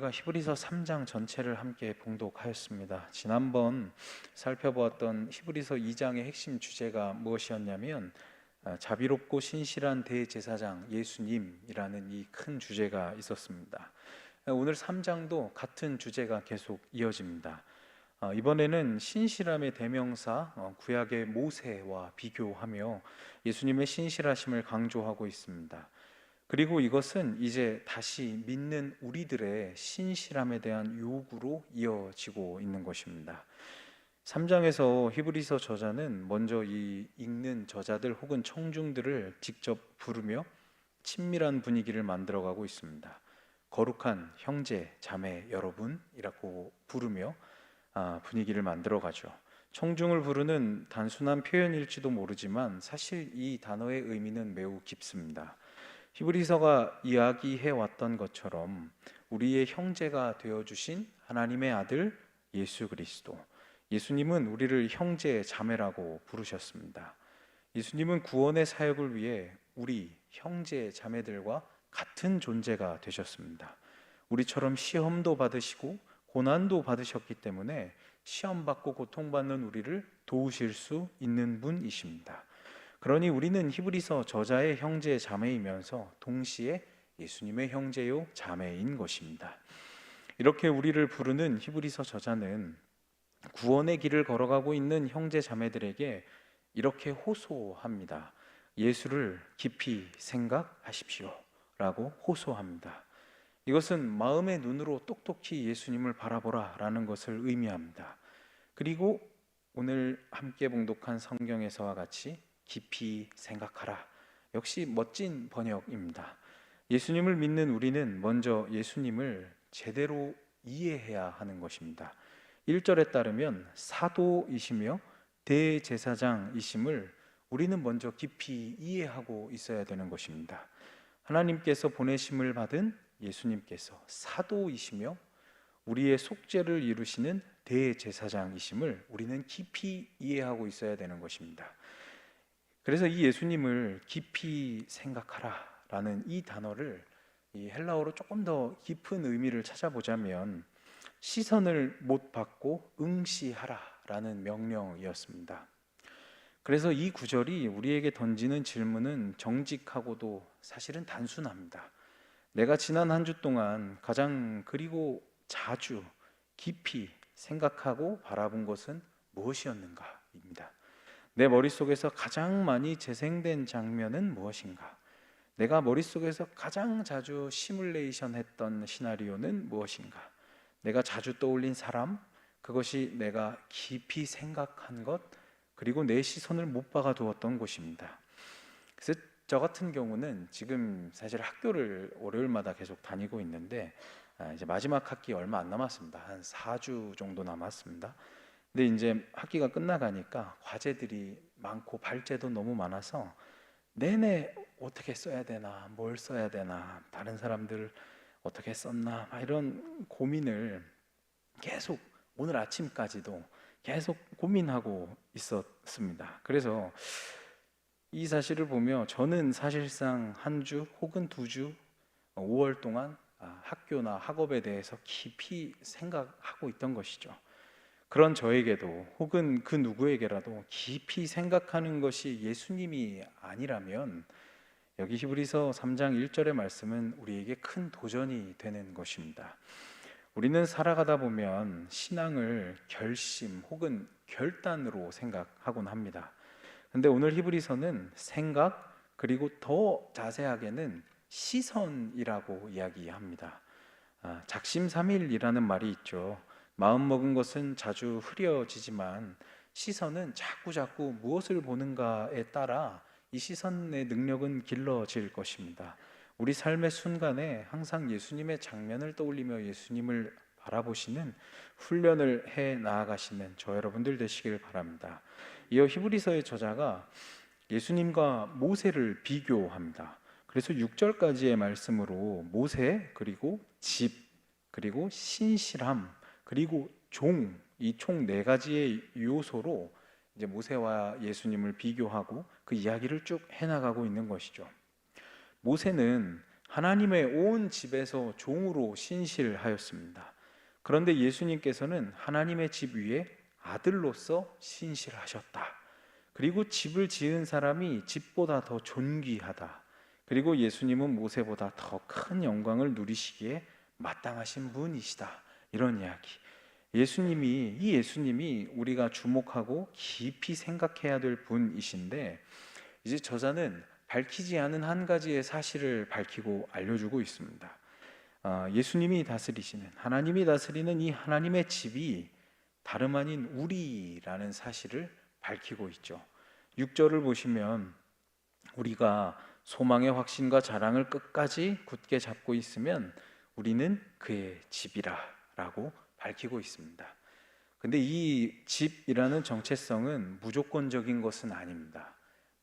우리가 히브리서 3장 전체를 함께 봉독하였습니다. 지난번 살펴보았던 히브리서 2장의 핵심 주제가 무엇이었냐면 자비롭고 신실한 대제사장 예수님이라는 이 큰 주제가 있었습니다. 오늘 3장도 같은 주제가 계속 이어집니다. 이번에는 신실함의 대명사 구약의 모세와 비교하며 예수님의 신실하심을 강조하고 있습니다. 그리고 이것은 이제 다시 믿는 우리들의 신실함에 대한 요구로 이어지고 있는 것입니다. 3장에서 히브리서 저자는 먼저 이 읽는 저자들 혹은 청중들을 직접 부르며 친밀한 분위기를 만들어가고 있습니다. 거룩한 형제, 자매 여러분이라고 부르며 분위기를 만들어가죠. 청중을 부르는 단순한 표현일지도 모르지만 사실 이 단어의 의미는 매우 깊습니다. 히브리서가 이야기해 왔던 것처럼 우리의 형제가 되어주신 하나님의 아들 예수 그리스도, 예수님은 우리를 형제 자매라고 부르셨습니다. 예수님은 구원의 사역을 위해 우리 형제 자매들과 같은 존재가 되셨습니다. 우리처럼 시험도 받으시고 고난도 받으셨기 때문에 시험받고 고통받는 우리를 도우실 수 있는 분이십니다. 그러니 우리는 히브리서 저자의 형제 자매이면서 동시에 예수님의 형제요 자매인 것입니다. 이렇게 우리를 부르는 히브리서 저자는 구원의 길을 걸어가고 있는 형제 자매들에게 이렇게 호소합니다. 예수를 깊이 생각하십시오 라고 호소합니다. 이것은 마음의 눈으로 똑똑히 예수님을 바라보라 라는 것을 의미합니다. 그리고 오늘 함께 봉독한 성경에서와 같이 깊이 생각하라. 역시 멋진 번역입니다. 예수님을 믿는 우리는 먼저 예수님을 제대로 이해해야 하는 것입니다. 1절에 따르면 사도이시며 대제사장이심을 우리는 먼저 깊이 이해하고 있어야 되는 것입니다. 하나님께서 보내심을 받은 예수님께서 사도이시며 우리의 속죄를 이루시는 대제사장이심을 우리는 깊이 이해하고 있어야 되는 것입니다. 그래서 이 예수님을 깊이 생각하라 라는 이 단어를 이 헬라어로 조금 더 깊은 의미를 찾아보자면 시선을 못 받고 응시하라 라는 명령이었습니다. 그래서 이 구절이 우리에게 던지는 질문은 정직하고도 사실은 단순합니다. 내가 지난 한 주 동안 가장 그리고 자주 깊이 생각하고 바라본 것은 무엇이었는가입니다. 내 머릿속에서 가장 많이 재생된 장면은 무엇인가? 내가 머릿속에서 가장 자주 시뮬레이션 했던 시나리오는 무엇인가? 내가 자주 떠올린 사람, 그것이 내가 깊이 생각한 것, 그리고 내 시선을 못 박아 두었던 곳입니다. 그래서 저 같은 경우는 지금 사실 학교를 월요일마다 계속 다니고 있는데 이제 마지막 학기 얼마 안 남았습니다. 한 4주 정도 남았습니다. 근데 이제 학기가 끝나가니까 과제들이 많고 발제도 너무 많아서 내내 어떻게 써야 되나, 뭘 써야 되나, 다른 사람들 어떻게 썼나 이런 고민을 계속 오늘 아침까지도 계속 고민하고 있었습니다. 그래서 이 사실을 보며 저는 사실상 한 주 혹은 2주, 5월 동안 학교나 학업에 대해서 깊이 생각하고 있던 것이죠. 그런 저에게도 혹은 그 누구에게라도 깊이 생각하는 것이 예수님이 아니라면 여기 히브리서 3장 1절의 말씀은 우리에게 큰 도전이 되는 것입니다. 우리는 살아가다 보면 신앙을 결심 혹은 결단으로 생각하곤 합니다. 근데 오늘 히브리서는 생각 그리고 더 자세하게는 시선이라고 이야기합니다. 작심삼일이라는 말이 있죠. 마음 먹은 것은 자주 흐려지지만 시선은 자꾸 무엇을 보는가에 따라 이 시선의 능력은 길러질 것입니다. 우리 삶의 순간에 항상 예수님의 장면을 떠올리며 예수님을 바라보시는 훈련을 해 나아가시는 저 여러분들 되시길 바랍니다. 이어 히브리서의 저자가 예수님과 모세를 비교합니다. 그래서 6절까지의 말씀으로 모세 그리고 집 그리고 신실함 그리고 종, 이 총 4가지의 요소로 이제 모세와 예수님을 비교하고 그 이야기를 쭉 해나가고 있는 것이죠. 모세는 하나님의 온 집에서 종으로 신실하였습니다. 그런데 예수님께서는 하나님의 집 위에 아들로서 신실하셨다. 그리고 집을 지은 사람이 집보다 더 존귀하다. 그리고 예수님은 모세보다 더 큰 영광을 누리시기에 마땅하신 분이시다. 이런 이야기. 이 예수님이 우리가 주목하고 깊이 생각해야 될 분이신데, 이제 저자는 밝히지 않은 한 가지의 사실을 밝히고 알려주고 있습니다. 예수님이 다스리시는, 하나님이 다스리는 이 하나님의 집이 다름 아닌 우리라는 사실을 밝히고 있죠. 6절을 보시면 우리가 소망의 확신과 자랑을 끝까지 굳게 잡고 있으면 우리는 그의 집이라 라고 밝히고 있습니다. 근데 이 집이라는 정체성은 무조건적인 것은 아닙니다.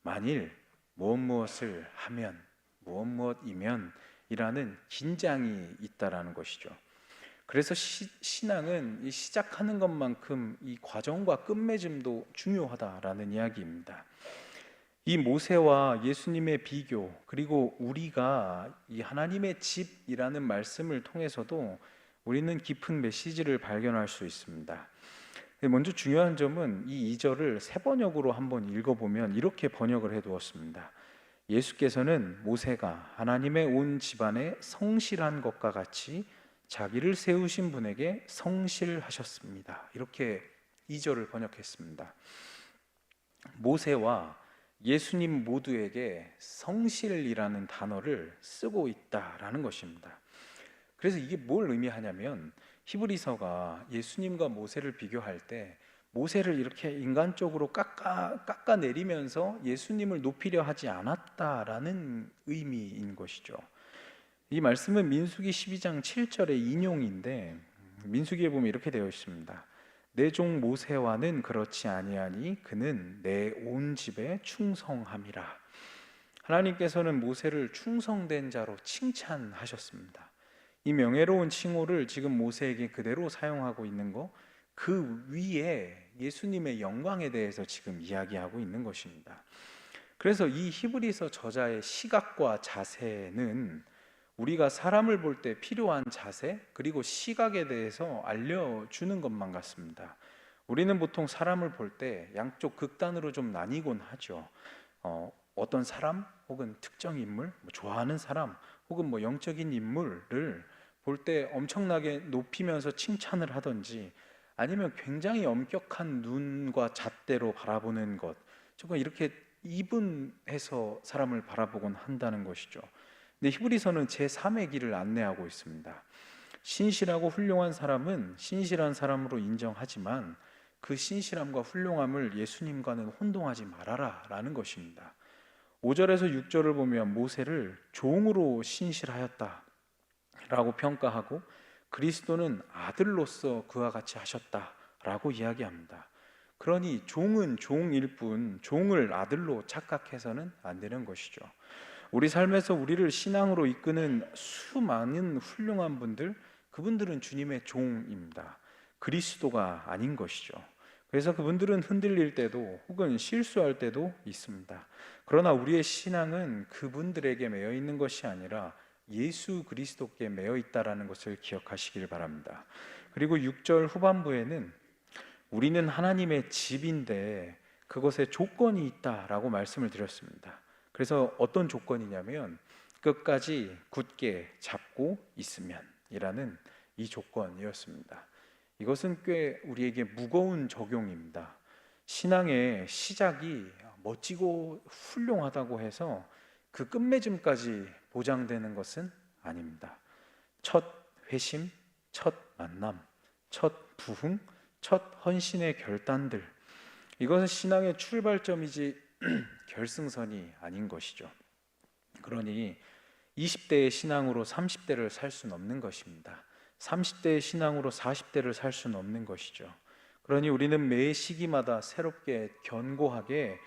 만일 무엇을 하면 무엇이면 이라는 긴장이 있다라는 것이죠. 그래서 신앙은 시작하는 것만큼 이 과정과 끝맺음도 중요하다라는 이야기입니다. 이 모세와 예수님의 비교, 그리고 우리가 이 하나님의 집이라는 말씀을 통해서도 우리는 깊은 메시지를 발견할 수 있습니다. 먼저 중요한 점은 이 2절을 세 번역으로 한번 읽어보면 이렇게 번역을 해두었습니다. 예수께서는 모세가 하나님의 온 집안에 성실한 것과 같이 자기를 세우신 분에게 성실하셨습니다. 이렇게 2절을 번역했습니다. 모세와 예수님 모두에게 성실이라는 단어를 쓰고 있다라는 것입니다. 그래서 이게 뭘 의미하냐면 히브리서가 예수님과 모세를 비교할 때 모세를 이렇게 인간적으로 깎아내리면서 예수님을 높이려 하지 않았다라는 의미인 것이죠. 이 말씀은 민수기 12장 7절의 인용인데, 민수기에 보면 이렇게 되어 있습니다. 내 종 모세와는 그렇지 아니하니 그는 내 온 집에 충성함이라. 하나님께서는 모세를 충성된 자로 칭찬하셨습니다. 이 명예로운 칭호를 지금 모세에게 그대로 사용하고 있는 거, 그 위에 예수님의 영광에 대해서 지금 이야기하고 있는 것입니다. 그래서 이 히브리서 저자의 시각과 자세는 우리가 사람을 볼 때 필요한 자세, 그리고 시각에 대해서 알려주는 것만 같습니다. 우리는 보통 사람을 볼 때 양쪽 극단으로 좀 나뉘곤 하죠. 어떤 사람 혹은 특정 인물, 좋아하는 사람 혹은 영적인 인물을 볼 때 엄청나게 높이면서 칭찬을 하든지, 아니면 굉장히 엄격한 눈과 잣대로 바라보는 것, 조금 이렇게 이분해서 사람을 바라보곤 한다는 것이죠. 근데 히브리서는 제3의 길을 안내하고 있습니다. 신실하고 훌륭한 사람은 신실한 사람으로 인정하지만 그 신실함과 훌륭함을 예수님과는 혼동하지 말아라 라는 것입니다. 5절에서 6절을 보면 모세를 종으로 신실하였다 라고 평가하고, 그리스도는 아들로서 그와 같이 하셨다라고 이야기합니다. 그러니 종은 종일 뿐 종을 아들로 착각해서는 안 되는 것이죠. 우리 삶에서 우리를 신앙으로 이끄는 수많은 훌륭한 분들, 그분들은 주님의 종입니다. 그리스도가 아닌 것이죠. 그래서 그분들은 흔들릴 때도 혹은 실수할 때도 있습니다. 그러나 우리의 신앙은 그분들에게 매여 있는 것이 아니라 예수 그리스도께 매여 있다라는 것을 기억하시길 바랍니다. 그리고 6절 후반부에는 우리는 하나님의 집인데 그것에 조건이 있다라고 말씀을 드렸습니다. 그래서 어떤 조건이냐면 끝까지 굳게 잡고 있으면 이라는 이 조건이었습니다. 이것은 꽤 우리에게 무거운 적용입니다. 신앙의 시작이 멋지고 훌륭하다고 해서 그 끝맺음까지 보장되는 것은 아닙니다. 첫 회심, 첫 만남, 첫 부흥, 첫 헌신의 결단들, 이것은 신앙의 출발점이지 결승선이 아닌 것이죠. 그러니 20대의 신앙으로 30대를 살 수는 없는 것입니다. 30대의 신앙으로 40대를 살 수는 없는 것이죠. 그러니 우리는 매 시기마다 새롭게 견고하게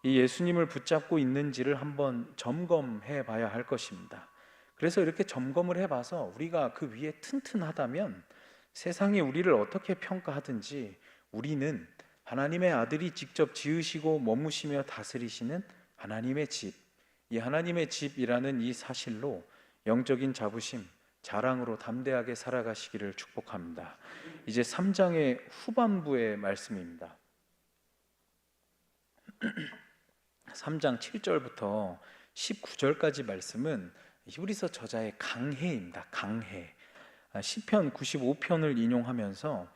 이 예수님을 붙잡고 있는지를 한번 점검해 봐야 할 것입니다. 그래서 이렇게 점검을 해봐서 우리가 그 위에 튼튼하다면 세상이 우리를 어떻게 평가하든지 우리는 하나님의 아들이 직접 지으시고 머무시며 다스리시는 하나님의 집, 이 하나님의 집이라는 이 사실로 영적인 자부심, 자랑으로 담대하게 살아가시기를 축복합니다. 이제 3장의 후반부의 말씀입니다. 3장 7절부터 19절까지 말씀은 히브리서 저자의 강해입니다. 강해. 시편 95편을 인용하면서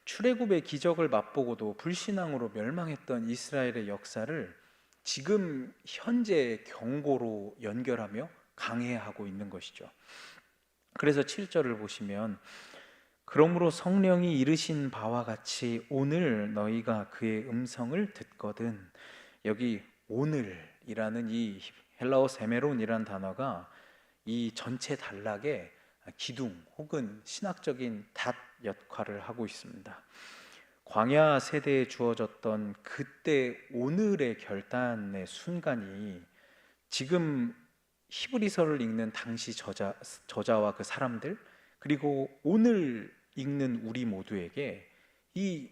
출애굽의 기적을 맛보고도 불신앙으로 멸망했던 이스라엘의 역사를 지금 현재의 경고로 연결하며 강해하고 있는 것이죠. 그래서 7절을 보시면 그러므로 성령이 이르신 바와 같이 오늘 너희가 그의 음성을 듣거든. 여기 오늘이라는 이 헬라어 세메론이라는 단어가 이 전체 단락에 기둥 혹은 신학적인 닷 역할을 하고 있습니다. 광야 세대에 주어졌던 그때 오늘의 결단의 순간이 지금 히브리서를 읽는 당시 저자와 그 사람들, 그리고 오늘 읽는 우리 모두에게 이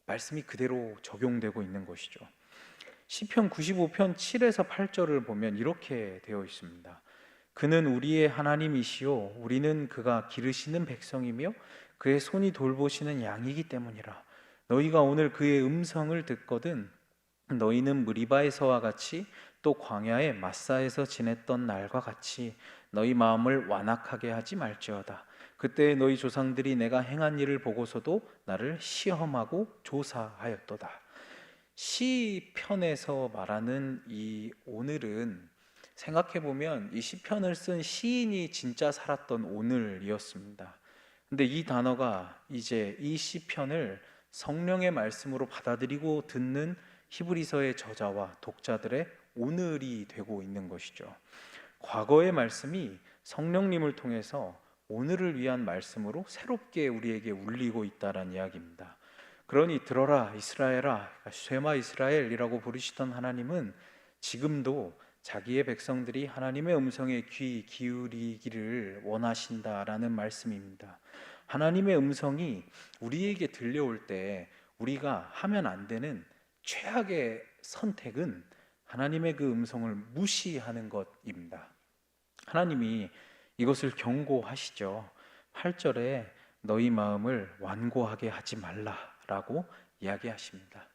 말씀이 그대로 적용되고 있는 것이죠. 시편 95편 7에서 8절을 보면 이렇게 되어 있습니다. 그는 우리의 하나님이시요 우리는 그가 기르시는 백성이며 그의 손이 돌보시는 양이기 때문이라. 너희가 오늘 그의 음성을 듣거든 너희는 무리바에서와 같이 또 광야의 마사에서 지냈던 날과 같이 너희 마음을 완악하게 하지 말지어다. 그때 너희 조상들이 내가 행한 일을 보고서도 나를 시험하고 조사하였도다. 시편에서 말하는 이 오늘은 생각해보면 이 시편을 쓴 시인이 진짜 살았던 오늘이었습니다. 근데 이 단어가 이제 이 시편을 성령의 말씀으로 받아들이고 듣는 히브리서의 저자와 독자들의 오늘이 되고 있는 것이죠. 과거의 말씀이 성령님을 통해서 오늘을 위한 말씀으로 새롭게 우리에게 울리고 있다는 이야기입니다. 그러니 들어라 이스라엘아, 쉐마 이스라엘이라고 부르시던 하나님은 지금도 자기의 백성들이 하나님의 음성에 귀 기울이기를 원하신다라는 말씀입니다. 하나님의 음성이 우리에게 들려올 때 우리가 하면 안 되는 최악의 선택은 하나님의 그 음성을 무시하는 것입니다. 하나님이 이것을 경고하시죠. 8절에 너희 마음을 완고하게 하지 말라라고 이야기하십니다.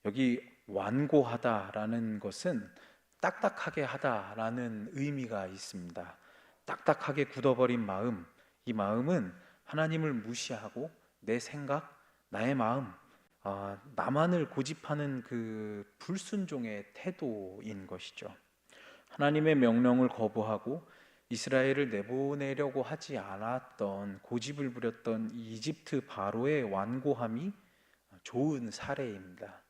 여기 완고하다라는 것은 딱딱하게 하다라는 의미가 있습니다. 딱딱하게 굳어버린 마음, 이 마음은 하나님을 무시하고 내 생각, 나의 마음, 나만을 고집하는 그 불순종의 태도인 것이죠. 하나님의 명령을 거부하고 이스라엘을 내보내려고 하지 않았던, 고집을 부렸던 이집트 바로의 완고함이 좋은 사례입니다.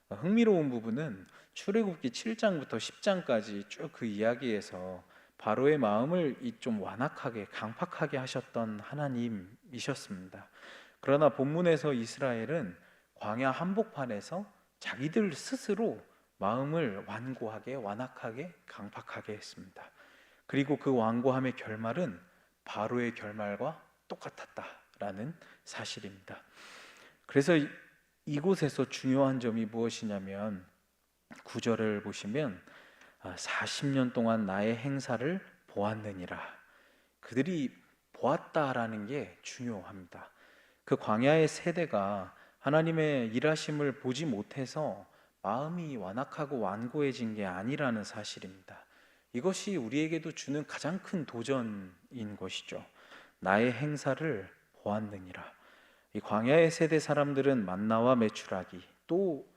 흥미로운 부분은 출애굽기 7장부터 10장까지 쭉 그 이야기에서 바로의 마음을 좀 완악하게 강팍하게 하셨던 하나님이셨습니다. 그러나 본문에서 이스라엘은 광야 한복판에서 자기들 스스로 마음을 완고하게 완악하게 강팍하게 했습니다. 그리고 그 완고함의 결말은 바로의 결말과 똑같았다라는 사실입니다. 그래서 이곳에서 중요한 점이 무엇이냐면 9절을 보시면 40년 동안 나의 행사를 보았느니라. 그들이 보았다라는 게 중요합니다. 그 광야의 세대가 하나님의 일하심을 보지 못해서 마음이 완악하고 완고해진 게 아니라는 사실입니다. 이것이 우리에게도 주는 가장 큰 도전인 것이죠. 나의 행사를 보았느니라. 이 광야의 세대 사람들은 만나와 메추라기, 또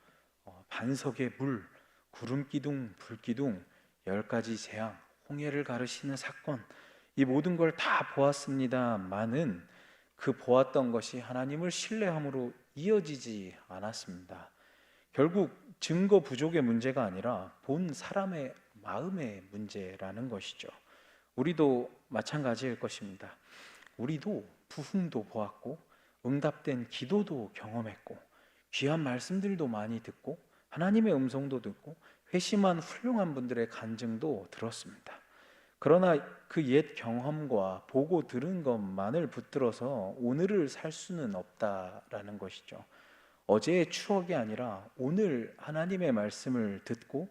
반석의 물, 구름 기둥, 불 기둥, 10가지 재앙, 홍해를 가르시는 사건, 이 모든 걸 다 보았습니다만은 그 보았던 것이 하나님을 신뢰함으로 이어지지 않았습니다. 결국 증거 부족의 문제가 아니라 본 사람의 마음의 문제라는 것이죠. 우리도 마찬가지일 것입니다. 우리도 부흥도 보았고 응답된 기도도 경험했고 귀한 말씀들도 많이 듣고 하나님의 음성도 듣고 회심한 훌륭한 분들의 간증도 들었습니다. 그러나 그 옛 경험과 보고 들은 것만을 붙들어서 오늘을 살 수는 없다라는 것이죠. 어제의 추억이 아니라 오늘 하나님의 말씀을 듣고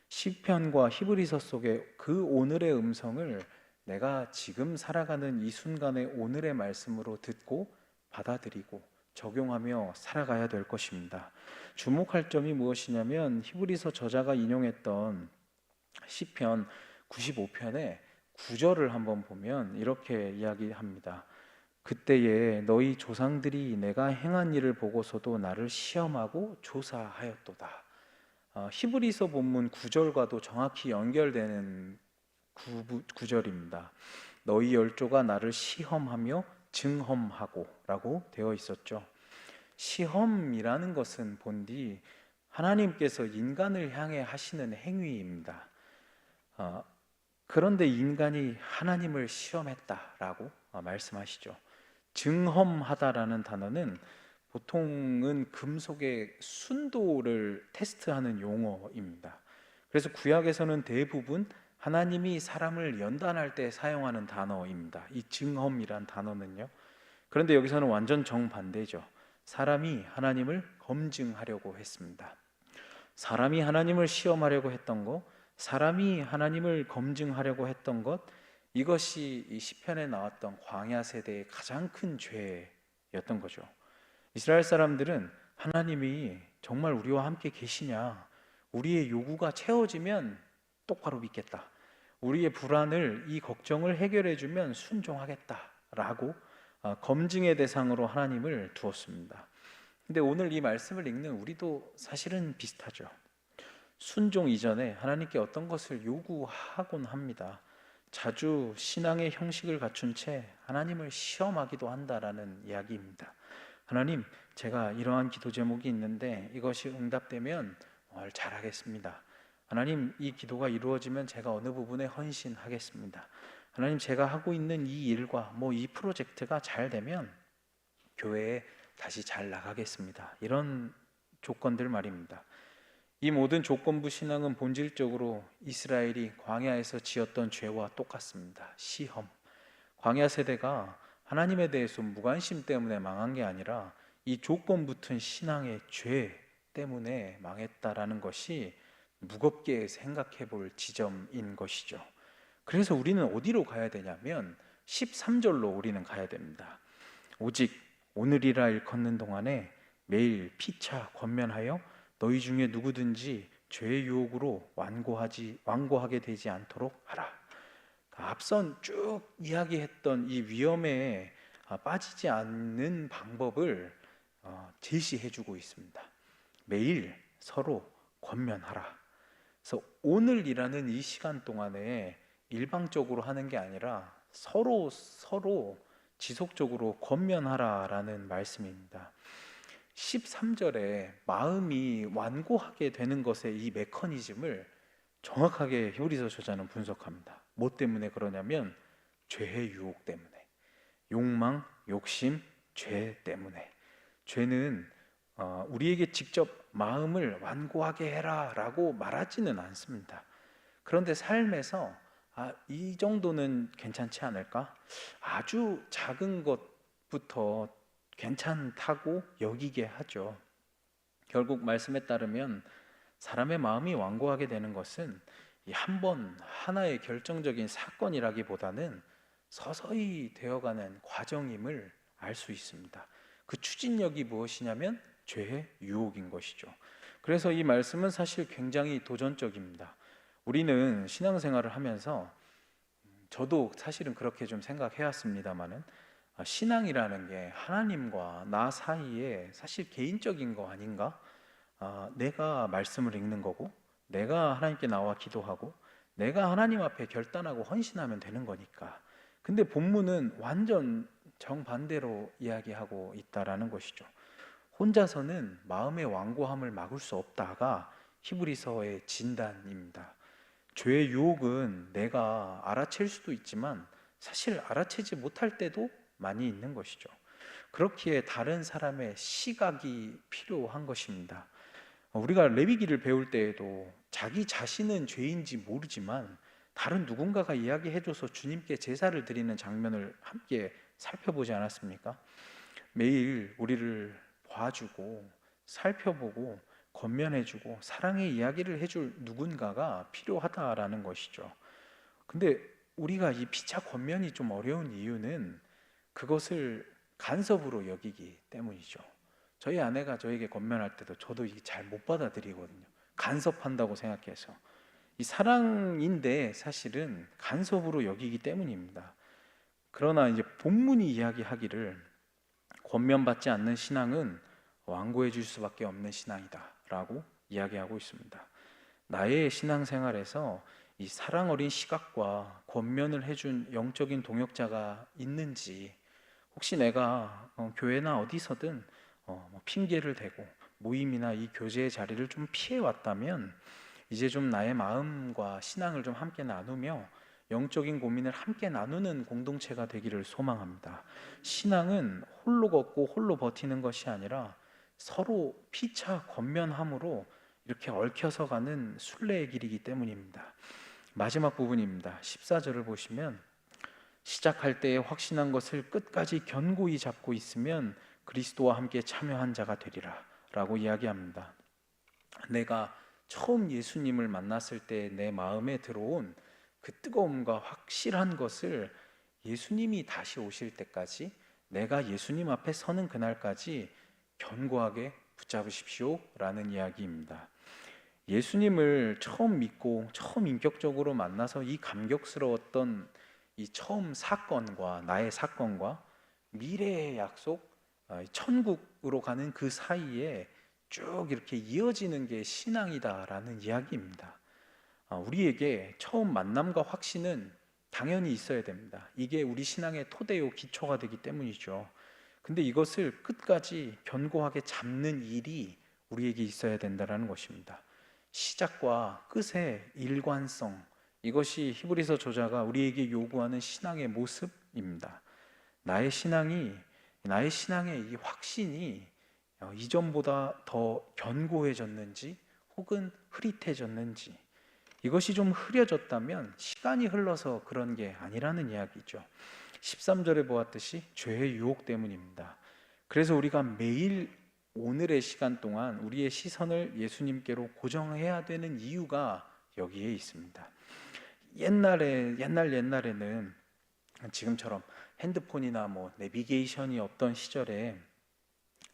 시편과 히브리서 속에 그 오늘의 음성을 내가 지금 살아가는 이 순간의 오늘의 말씀으로 듣고 받아들이고 적용하며 살아가야 될 것입니다. 주목할 점이 무엇이냐면 히브리서 저자가 인용했던 시편 95편의 9절을 한번 보면 이렇게 이야기합니다. 그때에 너희 조상들이 내가 행한 일을 보고서도 나를 시험하고 조사하였도다. 히브리서 본문 9절과도 정확히 연결되는 구절입니다. 너희 열조가 나를 시험하며 증험하고 라고 되어 있었죠. 시험이라는 것은 본디 하나님께서 인간을 향해 하시는 행위입니다. 그런데 인간이 하나님을 시험했다라고 말씀하시죠. 증험하다라는 단어는 보통은 금속의 순도를 테스트하는 용어입니다. 그래서 구약에서는 대부분 하나님이 사람을 연단할 때 사용하는 단어입니다. 이 증험이란 단어는요. 그런데 여기서는 완전 정반대죠. 사람이 하나님을 검증하려고 했습니다. 사람이 하나님을 시험하려고 했던 것, 사람이 하나님을 검증하려고 했던 것, 이것이 이 시편에 나왔던 광야 세대의 가장 큰 죄였던 거죠. 이스라엘 사람들은 하나님이 정말 우리와 함께 계시냐, 우리의 요구가 채워지면 똑바로 믿겠다, 우리의 불안을, 이 걱정을 해결해 주면 순종하겠다라고 검증의 대상으로 하나님을 두었습니다. 근데 오늘 이 말씀을 읽는 우리도 사실은 비슷하죠. 순종 이전에 하나님께 어떤 것을 요구하곤 합니다. 자주 신앙의 형식을 갖춘 채 하나님을 시험하기도 한다라는 이야기입니다. 하나님, 제가 이러한 기도 제목이 있는데 이것이 응답되면 잘하겠습니다. 하나님, 이 기도가 이루어지면 제가 어느 부분에 헌신하겠습니다. 하나님, 제가 하고 있는 이 일과 이 프로젝트가 잘 되면 교회에 다시 잘 나가겠습니다. 이런 조건들 말입니다. 이 모든 조건부 신앙은 본질적으로 이스라엘이 광야에서 지었던 죄와 똑같습니다. 시험. 광야 세대가 하나님에 대해서 무관심 때문에 망한 게 아니라 이 조건 붙은 신앙의 죄 때문에 망했다라는 것이 무겁게 생각해 볼 지점인 것이죠. 그래서 우리는 어디로 가야 되냐면 13절로 우리는 가야 됩니다. 오직 오늘이라 일컫는 동안에 매일 피차 권면하여 너희 중에 누구든지 죄의 유혹으로 완고하게 되지 않도록 하라. 앞선 쭉 이야기했던 이 위험에 빠지지 않는 방법을 제시해주고 있습니다. 매일 서로 권면하라. 그래서 오늘이라는 이 시간 동안에 일방적으로 하는 게 아니라 서로 지속적으로 권면하라라는 말씀입니다. 13절에 마음이 완고하게 되는 것의 이 메커니즘을 정확하게 히브리서 저자는 분석합니다. 뭐 때문에 그러냐면 죄의 유혹 때문에, 욕망, 욕심, 죄 때문에. 죄는 우리에게 직접 마음을 완고하게 해라라고 말하지는 않습니다. 그런데 삶에서 이 정도는 괜찮지 않을까? 아주 작은 것부터 괜찮다고 여기게 하죠. 결국 말씀에 따르면 사람의 마음이 완고하게 되는 것은 한 번 하나의 결정적인 사건이라기보다는 서서히 되어가는 과정임을 알 수 있습니다. 그 추진력이 무엇이냐면 죄의 유혹인 것이죠. 그래서 이 말씀은 사실 굉장히 도전적입니다. 우리는 신앙생활을 하면서 저도 사실은 그렇게 좀 생각해왔습니다만은 신앙이라는 게 하나님과 나 사이에 사실 개인적인 거 아닌가? 내가 말씀을 읽는 거고, 내가 하나님께 나와 기도하고, 내가 하나님 앞에 결단하고 헌신하면 되는 거니까. 근데 본문은 완전 정반대로 이야기하고 있다라는 것이죠. 혼자서는 마음의 완고함을 막을 수 없다가 히브리서의 진단입니다. 죄의 유혹은 내가 알아챌 수도 있지만 사실 알아채지 못할 때도 많이 있는 것이죠. 그렇기에 다른 사람의 시각이 필요한 것입니다. 우리가 레위기를 배울 때에도 자기 자신은 죄인지 모르지만 다른 누군가가 이야기해줘서 주님께 제사를 드리는 장면을 함께 살펴보지 않았습니까? 매일 우리를 봐주고 살펴보고 권면해주고 사랑의 이야기를 해줄 누군가가 필요하다라는 것이죠. 근데 우리가 이 피차 권면이 좀 어려운 이유는 그것을 간섭으로 여기기 때문이죠. 저희 아내가 저에게 권면할 때도 저도 이게 잘 못 받아들이거든요. 간섭한다고 생각해서. 이 사랑인데 사실은 간섭으로 여기기 때문입니다. 그러나 이제 본문이 이야기하기를 권면받지 않는 신앙은 완고해 줄 수밖에 없는 신앙이다라고 이야기하고 있습니다. 나의 신앙생활에서 이 사랑 어린 시각과 권면을 해준 영적인 동역자가 있는지, 혹시 내가 교회나 어디서든 뭐 핑계를 대고 모임이나 이 교제의 자리를 좀 피해 왔다면 이제 좀 나의 마음과 신앙을 좀 함께 나누며 영적인 고민을 함께 나누는 공동체가 되기를 소망합니다. 신앙은 홀로 걷고 홀로 버티는 것이 아니라 서로 피차 권면함으로 이렇게 얽혀서 가는 순례의 길이기 때문입니다. 마지막 부분입니다. 14절을 보시면 시작할 때에 확신한 것을 끝까지 견고히 잡고 있으면 그리스도와 함께 참여한 자가 되리라 라고 이야기합니다. 내가 처음 예수님을 만났을 때 내 마음에 들어온 그 뜨거움과 확실한 것을 예수님이 다시 오실 때까지, 내가 예수님 앞에 서는 그날까지 견고하게 붙잡으십시오 라는 이야기입니다. 예수님을 처음 믿고 처음 인격적으로 만나서 이 감격스러웠던 이 처음 사건과 나의 사건과 미래의 약속, 천국으로 가는 그 사이에 쭉 이렇게 이어지는 게 신앙이다라는 이야기입니다. 우리에게 처음 만남과 확신은 당연히 있어야 됩니다. 이게 우리 신앙의 토대요 기초가 되기 때문이죠. 근데 이것을 끝까지 견고하게 잡는 일이 우리에게 있어야 된다는 것입니다. 시작과 끝의 일관성, 이것이 히브리서 저자가 우리에게 요구하는 신앙의 모습입니다. 나의 신앙의 이 확신이 이전보다 더 견고해졌는지 혹은 흐릿해졌는지, 이것이 좀 흐려졌다면 시간이 흘러서 그런 게 아니라는 이야기죠. 13절에 보았듯이 죄의 유혹 때문입니다. 그래서 우리가 매일 오늘의 시간 동안 우리의 시선을 예수님께로 고정해야 되는 이유가 여기에 있습니다. 옛날에는 지금처럼 핸드폰이나 뭐 내비게이션이 없던 시절에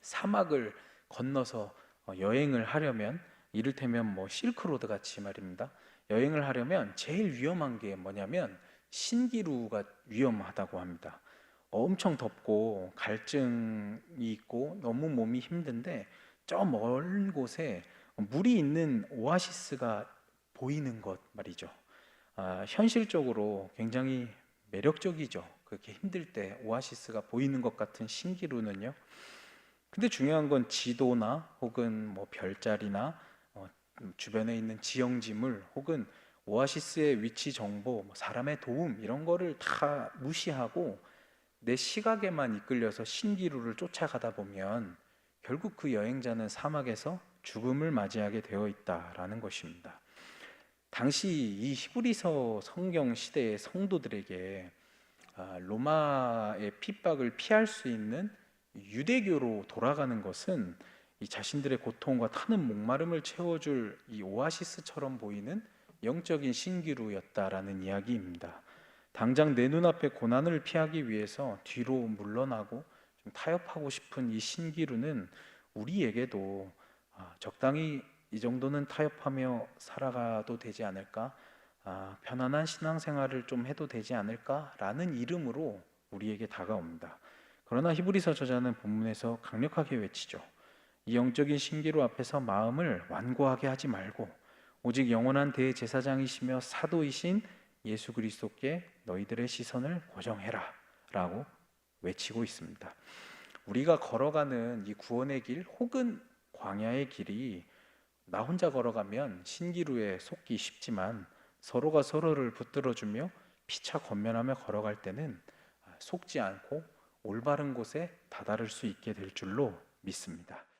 사막을 건너서 여행을 하려면, 이를테면 뭐 실크로드 같이 말입니다. 여행을 하려면 제일 위험한 게 뭐냐면 신기루가 위험하다고 합니다. 엄청 덥고 갈증이 있고 너무 몸이 힘든데 저 먼 곳에 물이 있는 오아시스가 보이는 것 말이죠. 현실적으로 굉장히 매력적이죠. 그렇게 힘들 때 오아시스가 보이는 것 같은 신기루는요. 근데 중요한 건 지도나 혹은 뭐 별자리나 주변에 있는 지형지물 혹은 오아시스의 위치 정보, 뭐 사람의 도움, 이런 거를 다 무시하고 내 시각에만 이끌려서 신기루를 쫓아가다 보면 결국 그 여행자는 사막에서 죽음을 맞이하게 되어 있다라는 것입니다. 당시 이 히브리서 성경 시대의 성도들에게 로마의 핍박을 피할 수 있는 유대교로 돌아가는 것은 이 자신들의 고통과 타는 목마름을 채워줄 이 오아시스처럼 보이는 영적인 신기루였다라는 이야기입니다. 당장 내 눈앞의 고난을 피하기 위해서 뒤로 물러나고 좀 타협하고 싶은 이 신기루는 우리에게도 적당히 이 정도는 타협하며 살아가도 되지 않을까, 편안한 신앙생활을 좀 해도 되지 않을까라는 이름으로 우리에게 다가옵니다. 그러나 히브리서 저자는 본문에서 강력하게 외치죠. 이 영적인 신기루 앞에서 마음을 완고하게 하지 말고 오직 영원한 대제사장이시며 사도이신 예수 그리스도께 너희들의 시선을 고정해라 라고 외치고 있습니다. 우리가 걸어가는 이 구원의 길 혹은 광야의 길이 나 혼자 걸어가면 신기루에 속기 쉽지만 서로가 서로를 붙들어주며 피차 권면하며 걸어갈 때는 속지 않고 올바른 곳에 다다를 수 있게 될 줄로 믿습니다.